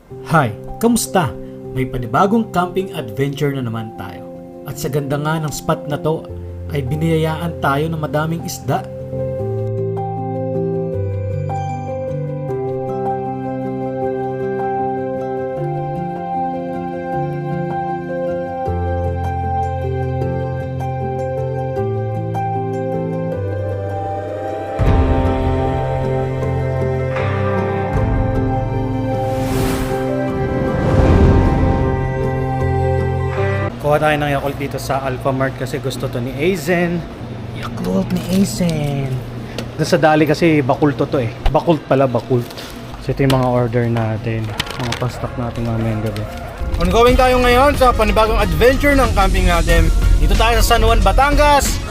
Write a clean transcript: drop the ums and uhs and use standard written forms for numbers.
Hi, kamusta? May panibagong camping adventure na naman tayo. At sa ganda nga ng spot na to ay biniyayaan tayo ng madaming isda. Kuha tayo ng Yakult dito sa Alphamart kasi gusto to ni Aizen. Yakult ni Aizen. Doon sa Dali kasi Bakult to eh. Bakult pala, Bakult. So ito yung mga order natin. Mga pa-stock natin mamayang gabi. Ongoing tayo ngayon sa panibagong adventure ng camping natin. Dito tayo sa San Juan, Batangas.